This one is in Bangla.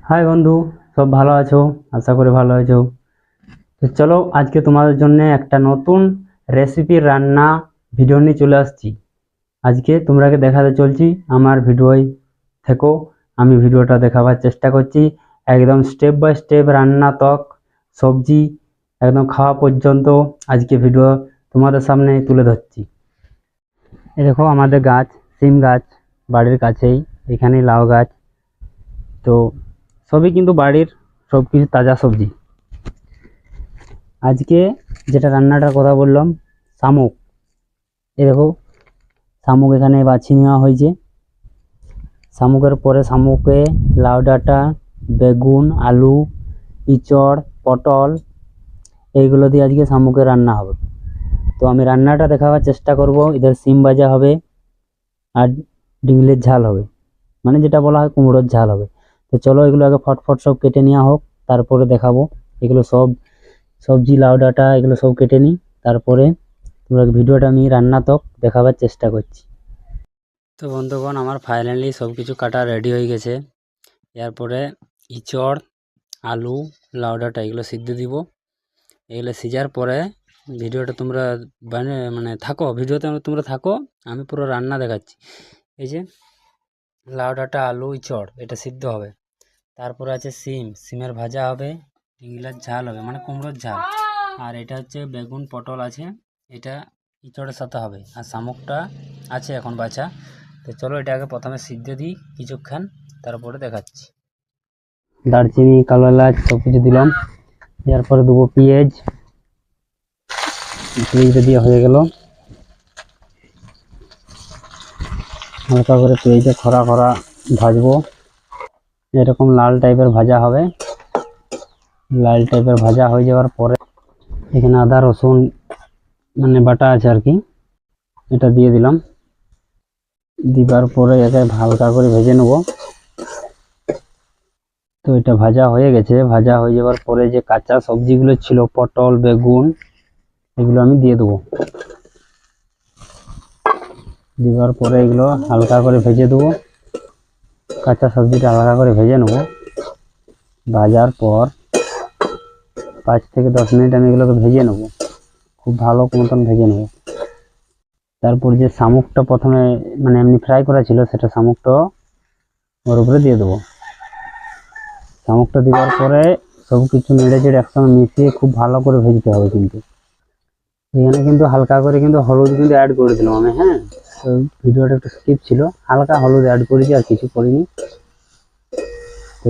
হাই বন্ধু, সব ভালো আছো? আশা করি ভালো আছো। তো চলো আজকে তোমাদের জন্য একটা নতুন রেসিপির রান্না ভিডিও নিয়ে চলে আসছি। আজকে তোমরাকে দেখাতে চলছি আমার ভিডিওয় থেকো। আমি ভিডিওটা দেখাবার চেষ্টা করছি, একদম স্টেপ বাই স্টেপ রান্না তক সবজি একদম খাওয়া পর্যন্ত আজকে ভিডিও তোমাদের সামনে তুলে ধরছি। এই দেখো আমাদের গাছ, সিম গাছ বাড়ির কাছেই, এখানেই লাউ গাছ। তো সবই কিন্তু বাড়ির সব কিছু তাজা সবজি। আজকে যেটা রান্নাটার কথা বললাম, শামুক। এ দেখো শামুক এখানে বাছিয়ে নেওয়া হয়েছে। শামুকের পরে শামুকে লাউ ডাঁটা, বেগুন, আলু, ইঁচড়, পটল এইগুলো দিয়ে আজকে শামুকের রান্না হবে। তো আমি রান্নাটা দেখাবার চেষ্টা করব। এদের সিম ভাজা হবে আর ডিমের ঝাল হবে, মানে যেটা বলা হয় কুমড়োর ঝাল হবে। তো চলো এগুলো আগে ফটফট সব কেটে নেওয়া হোক, তারপরে দেখাবো। এগুলো সব সবজি লাউ ডাঁটা এগুলো সব কেটে নিই, তারপরে তোমরা ভিডিওটা আমি রান্না তক দেখাবার চেষ্টা করছি। তো বন্ধুগণ, আমার ফাইনালি সব কিছু কাটা রেডি হয়ে গেছে। এরপরে ইঁচড়, আলু, লাউ ডাঁটা এগুলো সিদ্ধ দিব। এগুলো সিজার পরে ভিডিওটা তোমরা মানে থাকো, ভিডিওতে তোমরা থাকো, আমি পুরো রান্না দেখাচ্ছি। এই যে লাউ ডাঁটা, আলু, ইঁচড় এটা সিদ্ধ হবে। তারপরে আছে সিমের ভাজা হবে, এগুলোর ঝাল হবে মানে কুমড়োর ঝাল। আর এটা হচ্ছে বেগুন পটল আছে, এটা ইঁচড়ের সাথে হবে। আর শামুকটা আছে এখন বাছা। তো চলো এটাকে প্রথমে সিদ্ধ দিই কিছুক্ষণ, তারপরে দেখাচ্ছি। দারচিনি, কালো এলাচ সব কিছু দিলাম। এরপরে দেবো পেঁয়াজ। পেঁয়াজটা দিয়ে হয়ে গেল, হালকা করে পেঁয়াজটা খরা খরা ভাজবো। এরকম লাল টাইপের ভাজা হবে। লাল টাইপের ভাজা হয়ে যাওয়ার পরে এখানে আদা রসুন মানে বাটা আছে আর কি, এটা দিয়ে দিলাম। দিবার পরে একে হালকা করে ভেজে নেব। তো এটা ভাজা হয়ে গেছে। ভাজা হয়ে যাওয়ার পরে যে কাঁচা সবজিগুলো ছিল পটল, বেগুন এগুলো আমি দিয়ে দেবো। দেওয়ার পরে এগুলো হালকা করে ভেজে দেবো। কাঁচা সবজিটা হালকা করে ভেজে নেব। ভাজার পর 5 থেকে 10 মিনিট আমি এগুলোকে ভেজে নেব, খুব ভালো মতন ভেজে নেব। তারপর যে শামুকটা প্রথমে মানে এমনি ফ্রাই করা ছিল, সেটা শামুকটা ওর উপরে দিয়ে দেবো। শামুকটা দেওয়ার পরে সব কিছু নেড়ে চেড়ে একসঙ্গে মিশিয়ে খুব ভালো করে ভেজতে হবে। কিন্তু এখানে কিন্তু হালকা করে কিন্তু হলুদ কিন্তু অ্যাড করে দিলাম আমি, হ্যাঁ। তো ভিডিওটা একটু স্কিপ ছিল, হালকা হলুদ অ্যাড করেছি আর কিছু করিনি। তো